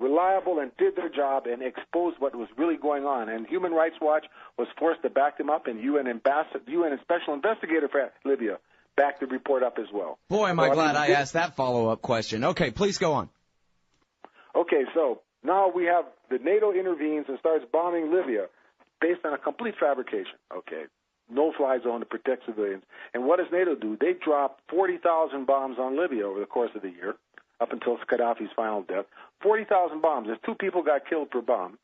[SPEAKER 2] reliable and did their job and exposed what was really going on. And Human Rights Watch was forced to back them up, and UN and Special Investigator for Libya backed the report up as well.
[SPEAKER 1] Boy, am I glad I asked that follow-up question. Okay, please go on.
[SPEAKER 2] Okay, so now we have the NATO intervenes and starts bombing Libya based on a complete fabrication. Okay. No-fly zone to protect civilians. And what does NATO do? They drop 40,000 bombs on Libya over the course of the year, up until Gaddafi's final death. 40,000 bombs. If 2 people got killed per bomb,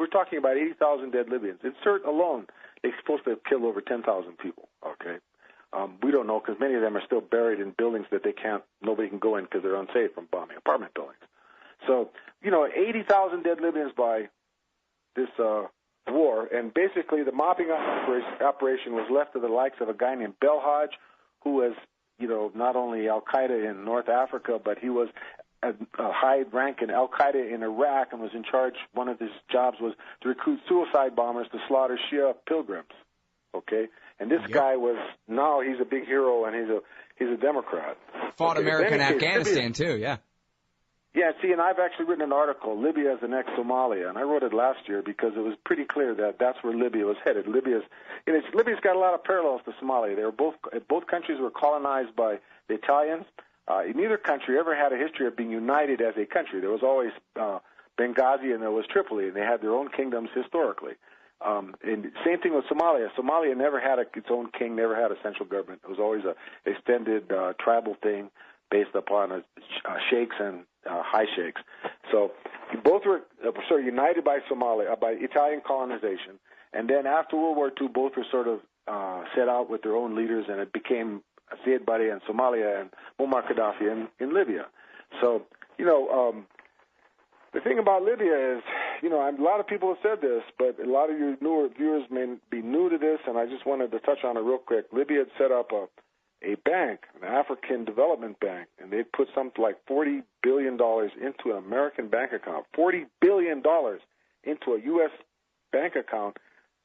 [SPEAKER 2] we're talking about 80,000 dead Libyans. In Sirte alone, they're supposed to have killed over 10,000 people. Okay, we don't know because many of them are still buried in buildings that nobody can go in because they're unsafe from bombing, apartment buildings. So, 80,000 dead Libyans by this war, and basically the mopping up operation was left to the likes of a guy named Belhaj, who was, not only Al-Qaeda in North Africa, but he was a high rank in Al-Qaeda in Iraq and was in charge. One of his jobs was to recruit suicide bombers to slaughter Shia pilgrims. Okay, and this guy he's a big hero, and he's a Democrat.
[SPEAKER 1] Fought America in Afghanistan too, yeah.
[SPEAKER 2] Yeah, see, and I've actually written an article, Libya as the next Somalia, and I wrote it last year because it was pretty clear that that's where Libya was headed. Libya's got a lot of parallels to Somalia. They were both countries were colonized by the Italians. Neither country ever had a history of being united as a country. There was always Benghazi and there was Tripoli, and they had their own kingdoms historically. And same thing with Somalia. Somalia never had its own king, never had a central government. It was always an extended tribal thing based upon sheikhs and high sheikhs. So both were sort of united by by Italian colonization. And then after World War II, both were sort of set out with their own leaders, and it became Siad Barre in Somalia and Muammar Gaddafi in Libya. So, the thing about Libya is, a lot of people have said this, but a lot of your newer viewers may be new to this, and I just wanted to touch on it real quick. Libya had set up a bank, an African Development Bank, and they put something like $40 billion into an American bank account, $40 billion into a U.S. bank account,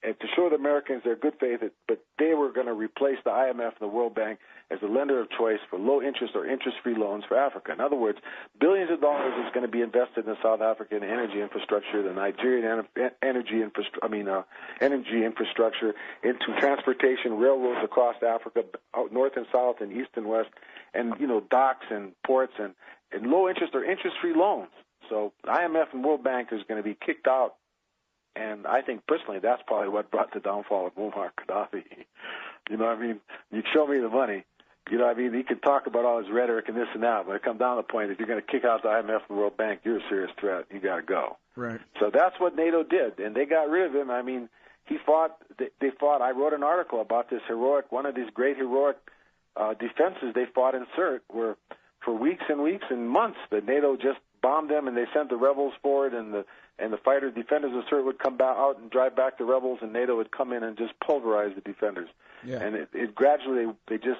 [SPEAKER 2] and to show the Americans their good faith, but they were going to replace the IMF and the World Bank as the lender of choice for low-interest or interest-free loans for Africa. In other words, billions of dollars is going to be invested in the South African energy infrastructure, the Nigerian energy infrastructure, into transportation, railroads across Africa, north and south and east and west, and, docks and ports and low-interest or interest-free loans. So IMF and World Bank is going to be kicked out. And I think personally that's probably what brought the downfall of Muammar Gaddafi. You show me the money. He could talk about all his rhetoric and this and that, but it comes down to the point, if you're going to kick out the IMF and the World Bank, you're a serious threat. You got to go.
[SPEAKER 1] Right.
[SPEAKER 2] So that's what NATO did, and they got rid of him. He fought. They fought. I wrote an article about this one of these great heroic defenses they fought in Sirte, where for weeks and weeks and months the NATO just bombed them, and they sent the rebels forward, and the defenders of Sirte would come out and drive back the rebels, and NATO would come in and just pulverize the defenders. Yeah. And it gradually, they just,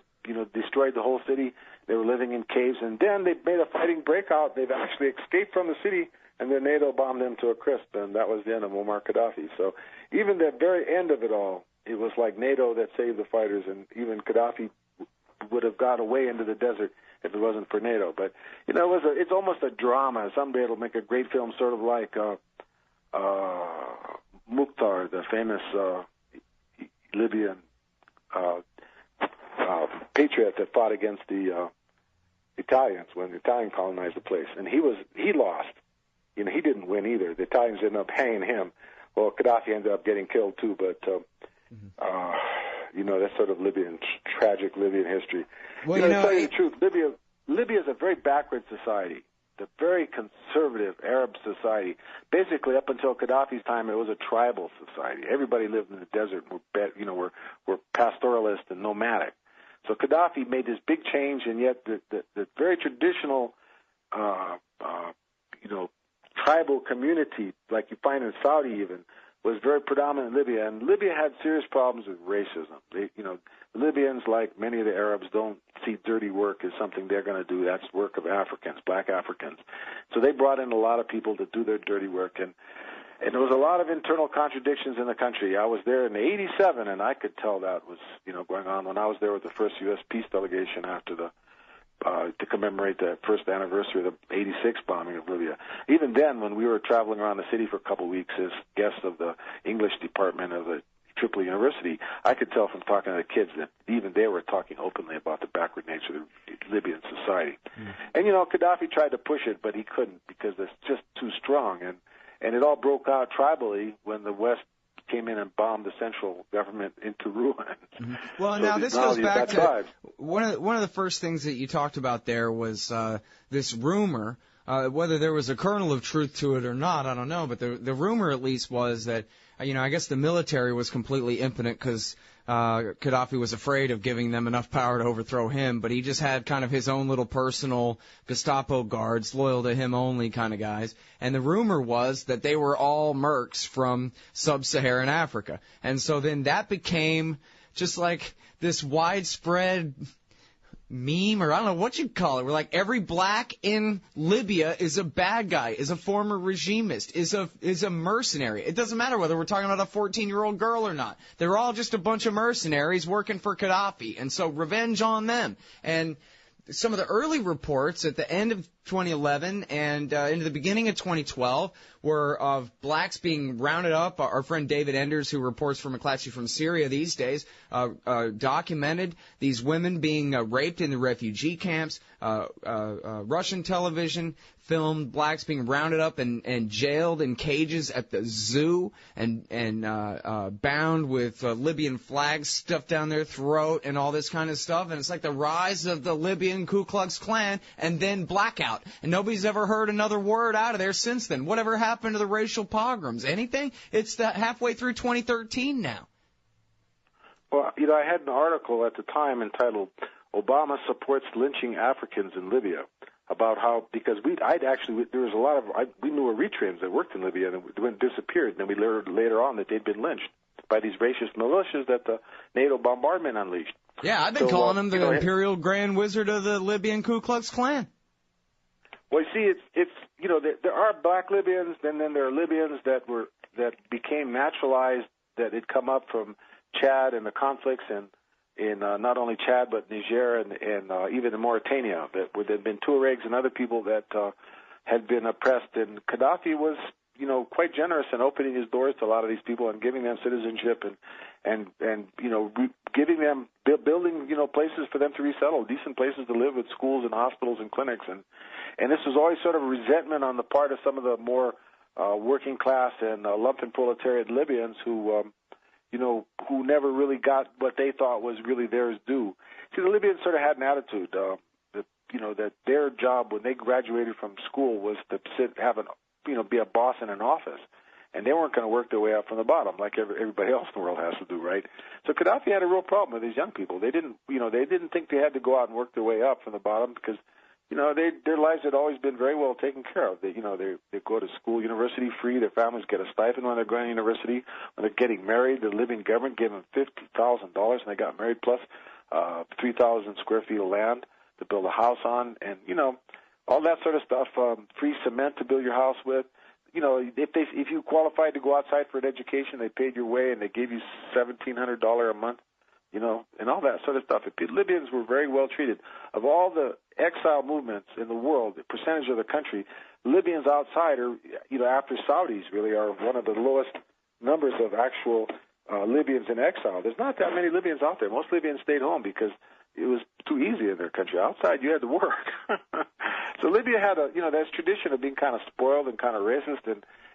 [SPEAKER 2] destroyed the whole city. They were living in caves, and then they made a fighting breakout. They've actually escaped from the city, and then NATO bombed them to a crisp, and that was the end of Muammar Gaddafi. So even the very end of it all, it was like NATO that saved the fighters, and even Gaddafi would have got away into the desert if it wasn't for NATO. But it's almost a drama. Someday it'll make a great film, sort of like Mukhtar, the famous Libyan patriot that fought against the Italians when the Italians colonized the place, and he lost. He didn't win either. The Italians ended up hanging him. Well, Gaddafi ended up getting killed too, but that's sort of tragic Libyan history. Well, to tell you the truth, Libya is a very backward society. The very conservative Arab society. Basically, up until Gaddafi's time, it was a tribal society. Everybody lived in the desert. Were pastoralist and nomadic. So Gaddafi made this big change, and yet the very traditional, tribal community, like you find in Saudi even, was very predominant in Libya. And Libya had serious problems with racism. Libyans, like many of the Arabs, don't see dirty work as something they're going to do. That's work of Africans, black Africans. So they brought in a lot of people to do their dirty work. And there was a lot of internal contradictions in the country. I was there in '87, and I could tell that was, going on when I was there with the first U.S. peace delegation after to commemorate the first anniversary of the '86 bombing of Libya. Even then, when we were traveling around the city for a couple of weeks as guests of the English department of the Tripoli University, I could tell from talking to the kids that even they were talking openly about the backward nature of the Libyan society. And, Gaddafi tried to push it, but he couldn't because it's just too strong. And it all broke out tribally when the West came in and bombed the central government into ruin.
[SPEAKER 1] Well, so now this goes back to one of the first things that you talked about there was this rumor. Whether there was a kernel of truth to it or not, I don't know. But the rumor at least was that, I guess the military was completely impotent because Gaddafi was afraid of giving them enough power to overthrow him. But he just had kind of his own little personal Gestapo guards, loyal to him only kind of guys. And the rumor was that they were all mercs from sub-Saharan Africa. And so then that became just like this widespread meme, or I don't know what you'd call it, where like every black in Libya is a bad guy, is a former regimist, is a mercenary. It doesn't matter whether we're talking about a 14-year-old girl or not. They're all just a bunch of mercenaries working for Gaddafi, and so revenge on them. And some of the early reports at the end of 2011 and into the beginning of 2012 were of blacks being rounded up. Our friend David Enders, who reports for McClatchy from Syria these days, documented these women being raped in the refugee camps. Russian television filmed blacks being rounded up and jailed in cages at the zoo and bound with Libyan flags stuffed down their throat and all this kind of stuff. And it's like the rise of the Libyan Ku Klux Klan and then blackout. And nobody's ever heard another word out of there since then. Whatever happened to the racial pogroms? Anything? It's halfway through 2013 now.
[SPEAKER 2] Well, I had an article at the time entitled "Obama Supports Lynching Africans in Libya," about how, because we knew Eritreans that worked in Libya and disappeared, and then we learned later on that they'd been lynched by these racist militias that the NATO bombardment unleashed.
[SPEAKER 1] Yeah, I've been calling them the Imperial Grand Wizard of the Libyan Ku Klux Klan.
[SPEAKER 2] Well, you see, it's there are black Libyans, and then there are Libyans that became naturalized that had come up from Chad and the conflicts in not only Chad but Niger and even in Mauritania. That there had been Tuaregs and other people that had been oppressed, and Gaddafi was, quite generous in opening his doors to a lot of these people and giving them citizenship and giving them building places for them to resettle, decent places to live with schools and hospitals and clinics, and this was always sort of a resentment on the part of some of the more working class and lumpen proletariat Libyans who never really got what they thought was really theirs due. See, the Libyans sort of had an attitude that their job when they graduated from school was to be a boss in an office, and they weren't going to work their way up from the bottom like everybody else in the world has to do, right? So Gaddafi had a real problem with these young people. They didn't think they had to go out and work their way up from the bottom because their lives had always been very well taken care of. They go to school, university free. Their families get a stipend when they're going to university. When they're getting married, the Libyan government gave them $50,000, and they got married, plus 3,000 square feet of land to build a house on, and all that sort of stuff. Free cement to build your house with. If you qualified to go outside for an education, they paid your way and they gave you $1,700 a month. And all that sort of stuff. Libyans were very well treated. Of all the exile movements in the world, the percentage of the country, Libyans outside are, after Saudis really, are one of the lowest numbers of actual Libyans in exile. There's not that many Libyans out there. Most Libyans stayed home because it was too easy in their country. Outside, you had to work. So Libya had this tradition of being kind of spoiled and kind of racist,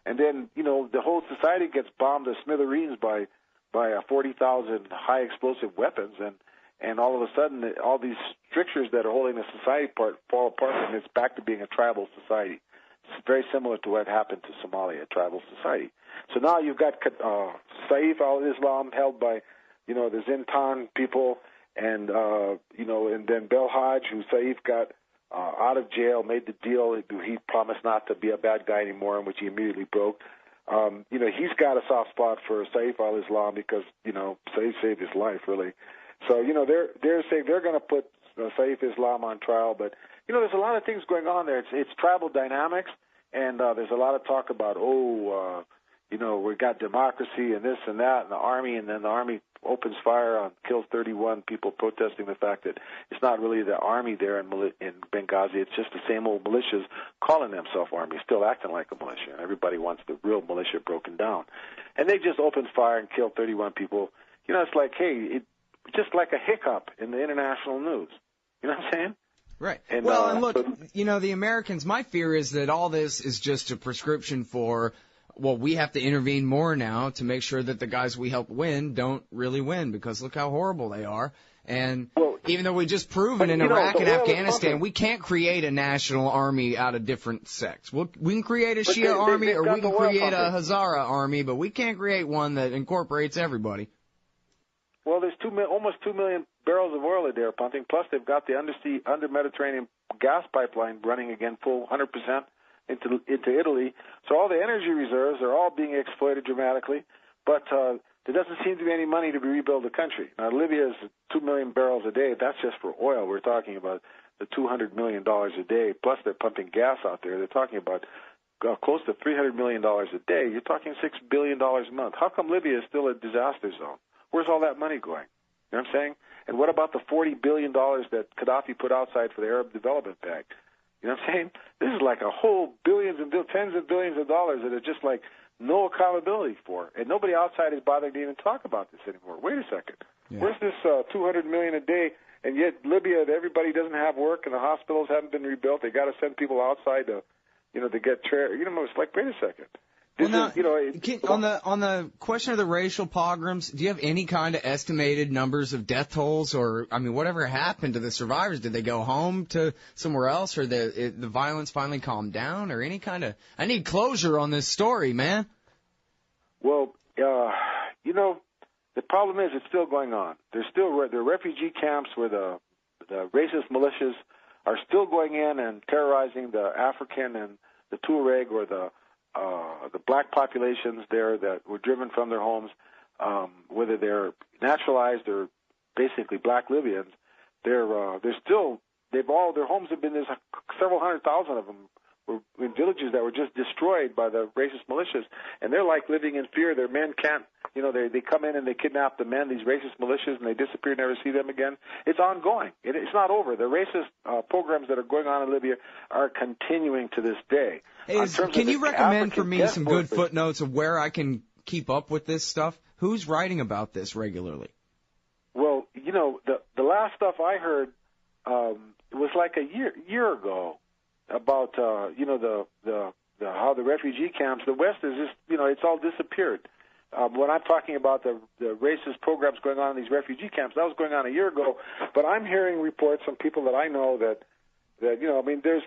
[SPEAKER 2] and then, the whole society gets bombed to smithereens by 40,000 high explosive weapons, and all of a sudden all these strictures that are holding the society apart fall apart, and it's back to being a tribal society. It's very similar to what happened to Somalia, a tribal society. So now you've got Saif al-Islam held by, the Zintan people, and then Belhaj, who Saif got out of jail, made the deal. He promised not to be a bad guy anymore, in which he immediately broke. He's got a soft spot for Saif al-Islam because, Saif saved his life, really. So, they're saying they're going to put Saif Islam on trial. But, there's a lot of things going on there. It's tribal dynamics, and there's a lot of talk about, we've got democracy and this and that, and the army, and then the army opens fire on, kills 31 people protesting the fact that it's not really the army there in Benghazi. It's just the same old militias calling themselves army, still acting like a militia. And everybody wants the real militia broken down. And they just opened fire and killed 31 people. It's like, hey, just like a hiccup in the international news. You know what I'm saying?
[SPEAKER 1] Right. And look, the Americans, my fear is that all this is just a prescription for, we have to intervene more now to make sure that the guys we help win don't really win, because look how horrible they are. And even though we just proven in Iraq and Afghanistan, we can't create a national army out of different sects. We can create a Shia army, or we can create a Hazara army, but we can't create one that incorporates everybody.
[SPEAKER 2] Well, there's almost 2 million barrels of oil that they're pumping, plus they've got the under-Mediterranean gas pipeline running again full 100%. Into Italy. So all the energy reserves are all being exploited dramatically, but there doesn't seem to be any money to rebuild the country. Now, Libya is 2 million barrels a day. That's just for oil. We're talking about the $200 million a day, plus they're pumping gas out there. They're talking about close to $300 million a day. You're talking $6 billion a month. How come Libya is still a disaster zone? Where's all that money going? You know what I'm saying? And what about the $40 billion that Gaddafi put outside for the Arab Development Bank? You know what I'm saying? This is like a whole tens of billions of dollars that are just like no accountability for. And nobody outside is bothering to even talk about this anymore. Wait a second. Yeah. Where's this $200 million a day? And yet Libya, everybody doesn't have work, and the hospitals haven't been rebuilt. They got to send people outside to get it's like, wait a second.
[SPEAKER 1] On the question of the racial pogroms, do you have any kind of estimated numbers of death tolls, or whatever happened to the survivors? Did they go home to somewhere else, or the violence finally calmed down, or any kind of? I need closure on this story, man.
[SPEAKER 2] Well, the problem is it's still going on. There are refugee camps where the racist militias are still going in and terrorizing the African and the Tuareg or the black populations there that were driven from their homes, whether they're naturalized or basically black Libyans. Their homes have been, there's several 100,000 of them were in villages that were just destroyed by the racist militias, and they're like living in fear. Their men can't they come in and they kidnap the men, these racist militias, and they disappear, never see them again. It's ongoing. It's not over. The racist programs that are going on in Libya are continuing to this day.
[SPEAKER 3] Hey, can you recommend for me some good footnotes of where I can keep up with this stuff? Who's writing about this regularly?
[SPEAKER 2] Well, the last stuff I heard was like a year ago about how the refugee camps, the West is just it's all disappeared. When I'm talking about the racist programs going on in these refugee camps, that was going on a year ago. But I'm hearing reports from people that I know that there's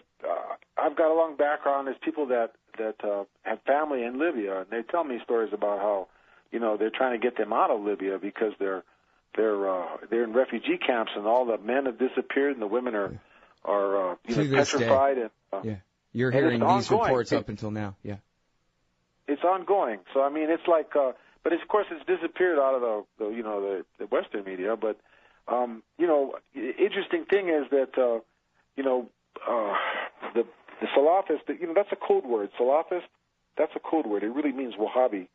[SPEAKER 2] I've got a long background. There's people that have family in Libya, and they tell me stories about how they're trying to get them out of Libya because they're in refugee camps, and all the men have disappeared, and the women are petrified. And
[SPEAKER 3] you're hearing these reports up until now. Yeah,
[SPEAKER 2] it's ongoing. So I mean, it's like, but of course, it's disappeared out of the Western media. But interesting thing is that the Salafist, that's a code word. Salafist, that's a code word. It really means Wahhabi.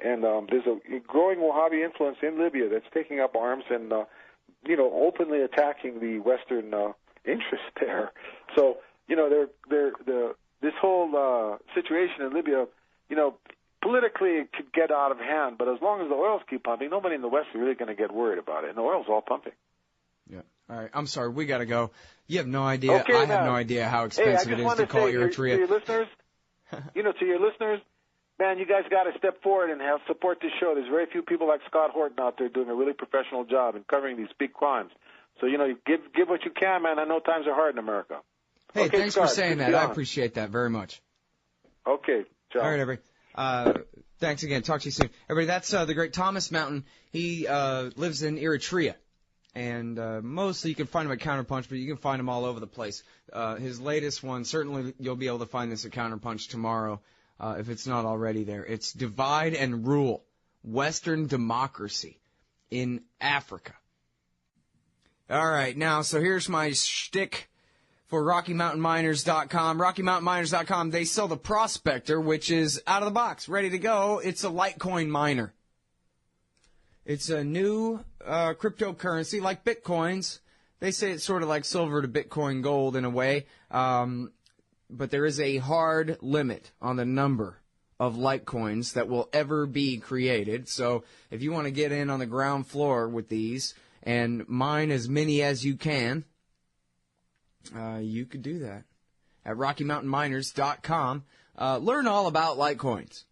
[SPEAKER 2] And there's a growing Wahhabi influence in Libya that's taking up arms and, openly attacking the Western interests there. So, this whole situation in Libya, politically it could get out of hand, but as long as the oils keep pumping, nobody in the West is really going to get worried about it. And the oil's all pumping.
[SPEAKER 3] Yeah. All right. I'm sorry. We got to go. You have no idea. Okay, I have no idea how expensive it is to call Eritrea.
[SPEAKER 2] To your listeners, to your listeners, man, you guys got to step forward and help support this show. There's very few people like Scott Horton out there doing a really professional job in covering these big crimes. So, give what you can, man. I know times are hard in America.
[SPEAKER 3] Hey,
[SPEAKER 2] okay,
[SPEAKER 3] thanks
[SPEAKER 2] Scott,
[SPEAKER 3] for saying that. I appreciate that very much.
[SPEAKER 2] Okay. Ciao.
[SPEAKER 3] All right, everybody. Thanks again. Talk to you soon. Everybody, that's the great Thomas Mountain. He lives in Eritrea. And mostly you can find him at Counterpunch, but you can find him all over the place. His latest one, certainly you'll be able to find this at Counterpunch tomorrow, if it's not already there. It's Divide and Rule, Western Democracy in Africa. All right, now, so here's my shtick for RockyMountainMiners.com. RockyMountainMiners.com, they sell the Prospector, which is out of the box, ready to go. It's a Litecoin miner. It's a new cryptocurrency like Bitcoins. They say it's sort of like silver to Bitcoin gold in a way. But there is a hard limit on the number of Litecoins that will ever be created. So if you want to get in on the ground floor with these and mine as many as you can, you could do that at RockyMountainMiners.com. Learn all about Litecoins.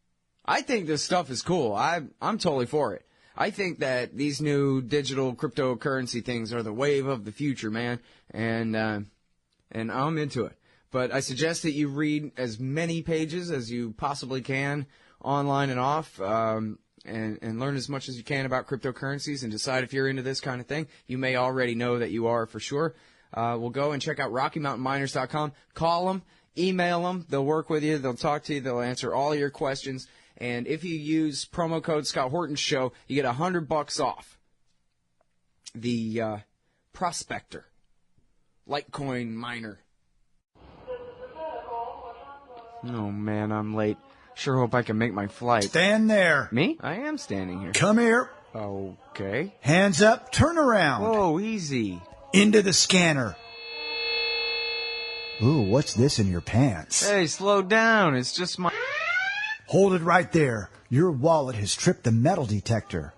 [SPEAKER 3] I think this stuff is cool. I'm totally for it. I think that these new digital cryptocurrency things are the wave of the future, man, and I'm into it. But I suggest that you read as many pages as you possibly can, online and off, and learn as much as you can about cryptocurrencies and decide if you're into this kind of thing. You may already know that you are for sure. We'll go and check out RockyMountainMiners.com. Call them, email them. They'll work with you. They'll talk to you. They'll answer all your questions. And if you use promo code Scott Horton Show, you get $100 off the Prospector Litecoin miner. Oh, man, I'm late. Sure hope I can make my flight.
[SPEAKER 4] Stand there.
[SPEAKER 3] Me? I am standing here.
[SPEAKER 4] Come here.
[SPEAKER 3] Okay.
[SPEAKER 4] Hands up, turn around.
[SPEAKER 3] Whoa, easy.
[SPEAKER 4] Into the scanner. Ooh, what's this in your pants?
[SPEAKER 3] Hey, slow down. It's just my...
[SPEAKER 4] Hold it right there. Your wallet has tripped the metal detector.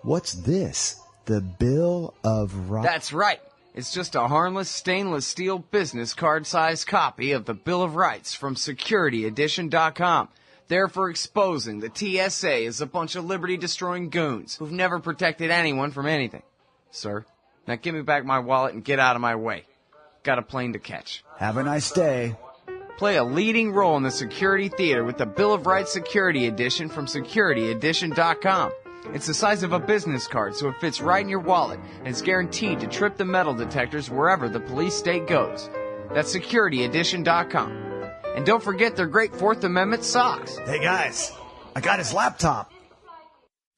[SPEAKER 4] What's this? The Bill of Rights?
[SPEAKER 3] That's right. It's just a harmless stainless steel business card-sized copy of the Bill of Rights from SecurityEdition.com. They're for exposing the TSA as a bunch of liberty-destroying goons who've never protected anyone from anything. Sir, now give me back my wallet and get out of my way. Got a plane to catch.
[SPEAKER 4] Have a nice day.
[SPEAKER 3] Play a leading role in the security theater with the Bill of Rights Security Edition from SecurityEdition.com. It's the size of a business card, so it fits right in your wallet, and it's guaranteed to trip the metal detectors wherever the police state goes. That's SecurityEdition.com. And don't forget their great Fourth Amendment socks.
[SPEAKER 4] Hey guys, I got his laptop.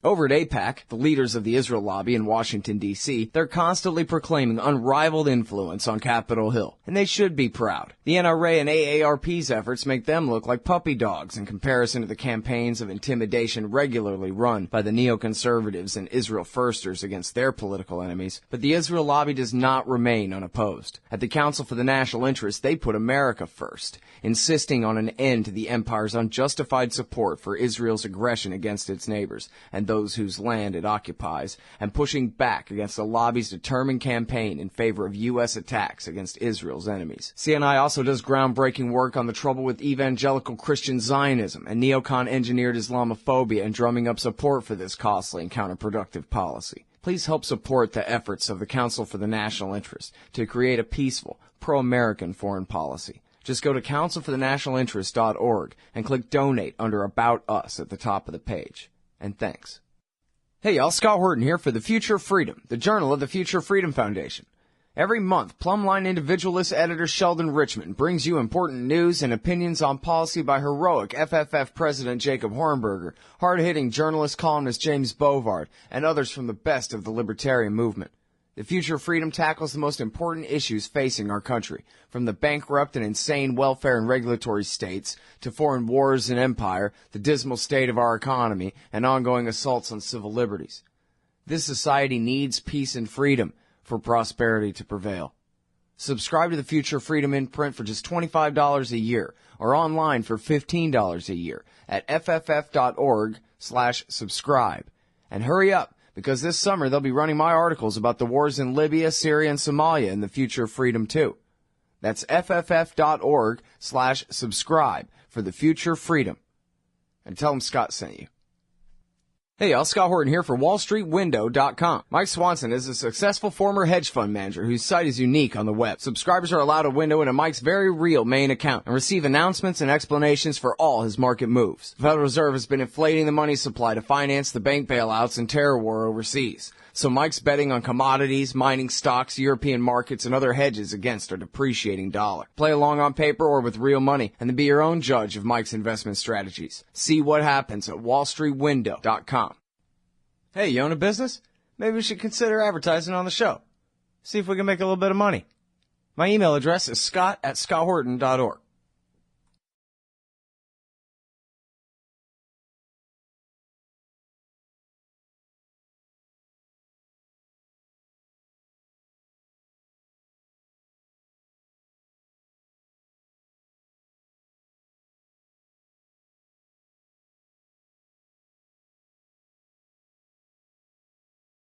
[SPEAKER 1] Over at AIPAC, the leaders of the Israel lobby in Washington, D.C., they're constantly proclaiming unrivaled influence on Capitol Hill, and they should be proud. The NRA and AARP's efforts make them look like puppy dogs in comparison to the campaigns of intimidation regularly run by the neoconservatives and Israel firsters against their political enemies. But the Israel lobby does not remain unopposed. At the Council for the National Interest, they put America first, insisting on an end to the empire's unjustified support for Israel's aggression against its neighbors and those whose land it occupies, and pushing back against the lobby's determined campaign in favor of U.S. attacks against Israel's enemies. CNI also does groundbreaking work on the trouble with evangelical Christian Zionism and neocon-engineered Islamophobia and drumming up support for this costly and counterproductive policy. Please help support the efforts of the Council for the National Interest to create a peaceful, pro-American foreign policy. Just go to councilforthenationalinterest.org and click Donate under About Us at the top of the page. And thanks. Hey y'all, Scott Horton here for The Future of Freedom, the journal of the Future Freedom Foundation. Every month, Plumline individualist editor Sheldon Richmond brings you important news and opinions on policy by heroic FFF President Jacob Hornberger, hard-hitting journalist columnist James Bovard, and others from the best of the libertarian movement. The Future of Freedom tackles the most important issues facing our country, from the bankrupt and insane welfare and regulatory states, to foreign wars and empire, the dismal state of our economy, and ongoing assaults on civil liberties. This society needs peace and freedom for prosperity to prevail. Subscribe to the Future of Freedom in print for just $25 a year, or online for $15 a year at fff.org/subscribe. And hurry up, because this summer they'll be running my articles about the wars in Libya, Syria, and Somalia in the Future of Freedom too. That's fff.org/subscribe for the Future of Freedom. And tell them Scott sent you. Hey y'all, Scott Horton here for WallStreetWindow.com. Mike Swanson is a successful former hedge fund manager whose site is unique on the web. Subscribers are allowed a window into Mike's very real main account and receive announcements and explanations for all his market moves. The Federal Reserve has been inflating the money supply to finance the bank bailouts and terror war overseas. So Mike's betting on commodities, mining stocks, European markets, and other hedges against our depreciating dollar. Play along on paper or with real money, and then be your own judge of Mike's investment strategies. See what happens at WallStreetWindow.com. Hey, you own a business? Maybe we should consider advertising on the show. See if we can make a little bit of money. My email address is scott@scotthorton.org.